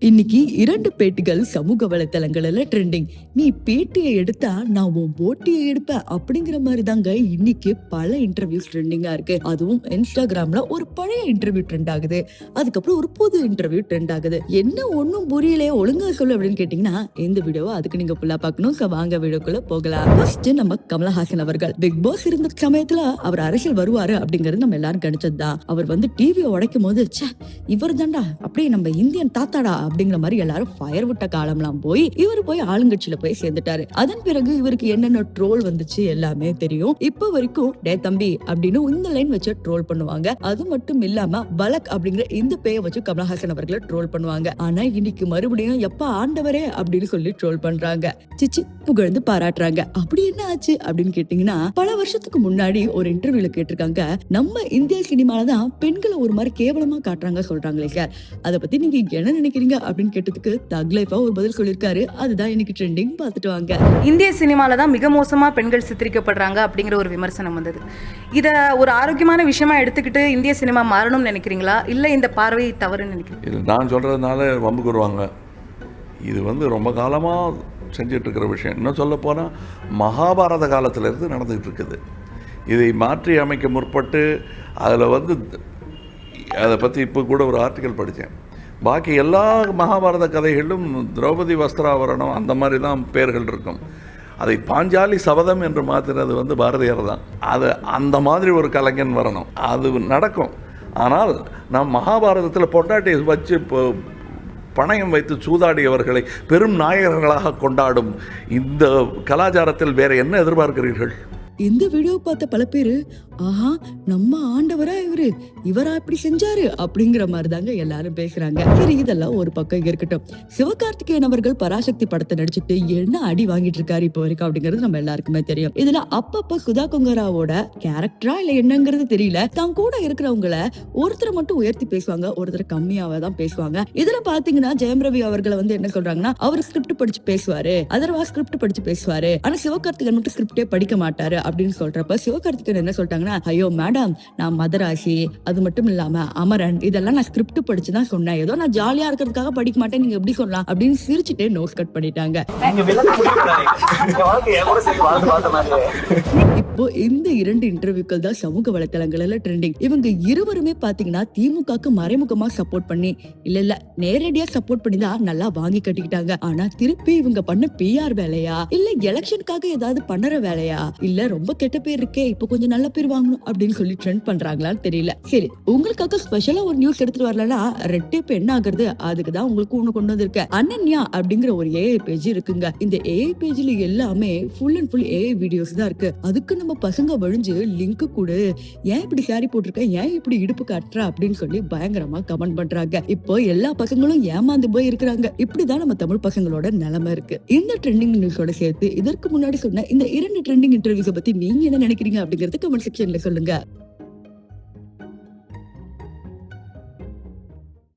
இன்னைக்கு 2 பேட்டிகள் சமூக வலைத்தளங்கள்ல ட்ரெண்டிங். நீ பேட்டியை எடுத்தா நான் உன் போட்டியை எடுப்பேன் அப்படிங்கிற மாதிரி தாங்க இன்னைக்கு பல இன்டர்வியூஸ் ட்ரெண்டிங்கா இருக்கு. அதுவும் இன்ஸ்டாகிராம்ல ஒரு பழைய இன்டர்வியூ ட்ரெண்ட் ஆகுது, அதுக்கப்புறம் ஒரு புது இன்டர்வியூ ட்ரெண்ட் ஆகுது. என்ன ஒன்னும் புரியலையே, ஒழுங்கா சொல்லு அப்படின்னு கேட்டீங்கன்னா இந்த வீடியோவை அதுக்கு நீங்க ஃபுல்லா பார்க்கணும். வாங்க வீடியோக்குள்ள போகலாம். ஃபர்ஸ்ட் நம்ம கமலஹாசன் அவர்கள் பிக் பாஸ் இருந்த சமயத்துல அவர் அரசியல் வருவாரு அப்படிங்கறது நம்ம எல்லாரும் கணிச்சதுதான். அவர் வந்து டிவியை உடைக்கும் போது இவர் தாண்டா அப்படியே நம்ம இந்தியன் தாத்தாடா அப்படிங்கிற மாதிரி எல்லாரும் ஃபயர் விட்ட காலம்லாம் போய் இவர் போய் ஆளுங்கட்சியில போய் சேர்ந்துட்டாரு. அதன் பிறகு இவருக்கு என்னென்ன ட்ரோல் வந்துச்சு எல்லாமே தெரியும். இப்ப வரைக்கும் டே தம்பி அப்படின்னு இந்த லைன் வச்சு ட்ரோல் பண்ணுவாங்க. அது மட்டும் இல்லாம பலக் அப்படிங்கிற இந்த பேரை வச்சு கமலஹாசன் அவர்களை ட்ரோல் பண்ணுவாங்க. ஆனா இன்னைக்கு மறுபடியும் எப்ப ஆண்டவரே அப்படின்னு சொல்லி ட்ரோல் பண்றாங்க. சிச்சி புகழ்ந்து பாராட்டுறாங்க. அப்படி என்ன ஆச்சு அப்படின்னு கேட்டீங்கன்னா, பல வருஷத்துக்கு முன்னாடி ஒரு இன்டர்வியூல கேட்டிருக்காங்க, நம்ம இந்திய சினிமால தான் பெண்களை ஒரு மாதிரி கேவலமா காட்டுறாங்க சொல்றாங்களே சார், அதை பத்தி நீங்க என்ன நினைக்கிறீங்க அப்படின்னு கேட்டதுக்கு தக் லைஃபா ஒரு பதில் சொல்லியிருக்காரு. அதுதான் இன்னைக்கு ட்ரெண்டிங். பார்த்துட்டு வாங்க. இந்திய சினிமால தான் மிக மோசமா பெண்கள் சித்தரிக்கப்படுறாங்க அப்படிங்கிற ஒரு விமர்சனம் வந்தது. இதை ஒரு ஆரோக்கியமான விஷயமா எடுத்துக்கிட்டு இந்திய சினிமா மாறணும்னு நினைக்கிறீங்களா, இல்ல இந்த பார்வை தவறுன்னு நினைக்கிறீங்க? நான் சொல்றதுனால வம்புக்கு வருவாங்க. இது ரொம்ப காலமாக செஞ்சிட்டு இருக்கிற விஷயம். இன்னும் சொல்ல போனால் மகாபாரத காலத்திலிருந்து நடந்துகிட்டு இருக்குது. இதை மாற்றி அமைக்க முற்பட்டு அதில் அதை பற்றி இப்போ கூட ஒரு ஆர்டிக்கல் படித்தேன். பாக்கி எல்லா மகாபாரத கதைகளிலும் திரௌபதி வஸ்திராவரணம் அந்த மாதிரி தான் பேர்கள் இருக்கும். அதை பாஞ்சாலி சபதம் என்று மாற்றினது பாரதியார் தான். அது அந்த மாதிரி ஒரு கலைஞன் வரணும், அது நடக்கும். ஆனால் நாம் மகாபாரதத்தில் பொண்டாட்டி வச்சு பணயம் வைத்து சூதாடியவர்களை பெரும் நாயகர்களாக கொண்டாடும் இந்த கலாச்சாரத்தில் வேற என்ன எதிர்பார்க்கிறீர்கள்? இந்த வீடியோ பார்த்த பல பேரு ஆஹா நம்ம ஆண்டவரா இவரா இப்படி செஞ்சாரு அப்படிங்கிற மாதிரி தாங்க எல்லாரும் பேசுறாங்க. சரி, இதெல்லாம் ஒரு பக்கம் இருக்கட்டும். சிவகார்த்திகேயன் அவர்கள் பராசக்தி படத்தை நடிச்சுட்டு என்ன அடி வாங்கிட்டு இருக்காரு இப்போ வரைக்கும் அப்படிங்கிறது நம்ம எல்லாருக்குமே தெரியும். இதுல அப்பப்ப சுதா கொங்கராவோட கேரக்டரா இல்ல என்னங்கிறது தெரியல, தான் கூட இருக்கிறவங்களை ஒருத்தரை மட்டும் உயர்த்தி பேசுவாங்க, ஒருத்தரை கம்மியாவே தான் பேசுவாங்க. இதுல பாத்தீங்கன்னா ஜெயம் ரவி அவர்களை என்ன சொல்றாங்கன்னா, அவர் ஸ்கிரிப்ட் படிச்சு பேசுவாரு, அதர்வா ஸ்கிரிப்ட் படிச்சு பேசுவாரு, ஆனா சிவகார்த்திகேயன் மட்டும் ஸ்கிரிப்டே படிக்க மாட்டாரு அப்படின்னு சொல்றப்ப சிவகார்த்திகேயன் என்ன சொல்லிட்டாங்கன்னா, ஐயோ மேடம், நான் மதராசி, அது மட்டும் இல்லாம அமரன், இதெல்லாம் நான் ஸ்கிரிப்ட் படிச்சுதான் சொன்னேன், ஏதோ நான் ஜாலியா இருக்கிறதுக்காக படிக்க மாட்டேன், நீங்க எப்படி சொல்லலாம் அப்படின்னு சிரிச்சுட்டே நோஸ் கட் பண்ணிட்டாங்க. இப்போ இந்த 2 இன்டர்வியூக்கள் தான் சமூக வலைத்தளங்கள்ல ட்ரெண்டிங். இவங்க இருவருமே பாத்தீங்கன்னா திமுகக்கு மறைமுகமா சப்போர்ட் பண்ணி இல்ல நேரடியா சப்போர்ட் பண்ணி தான் நல்லா வாங்கி கட்டிக்கிட்டாங்க. ஆனா திருப்பி இவங்க பண்ண PR வேலையா, இல்ல எலெக்ஷனுக்காக ஏதாவது பண்ணுற வேலையா, இல்ல ரொம்ப கெட்ட பேர் இருக்கே இப்ப கொஞ்சம் நல்ல பேர் வாங்கணும் அப்படின்னு சொல்லி ட்ரெண்ட் பண்றாங்களான்னு தெரியல. சரி, உங்களுக்காக ஸ்பெஷலா ஒரு நியூஸ் எடுத்துட்டு வரலன்னா ரெட் டேப் என்ன ஆகுறது, அதுக்கு தான் உங்களுக்கு ஒண்ணு கொண்டு வந்திருக்கேன். அனன்யா அப்படிங்கிற ஒரு AI பேஜ் இருக்குங்க. இந்த AI பேஜ்ல எல்லாமே full and full AI videos தான் இருக்கு. அதுக்கு நம்ம பசங்க வழிஞ்சு லிங்க் கூட ஏன் இப்படி சாரி போட்டிருக்க, ஏன் இப்படி இடுப்பு காட்டுற அப்படின்னு சொல்லி பயங்கரமா கமெண்ட் பண்றாங்க. இப்போ எல்லா பசங்களும் ஏமாந்து போய் இருக்கிறாங்க. இப்படிதான் நம்ம தமிழ் பசங்களோட நிலைமை இருக்கு. இந்த ட்ரெண்டிங் நியூஸோட சேர்த்து இதற்கு முன்னாடி சொன்ன இந்த 2 ட்ரெண்டிங் இன்டர்வியூஸ் பத்தி நீங்க என்ன நினைக்கிறீங்க அப்படிங்கறது கமெண்ட் செக்ஷன்ல சொல்லுங்க.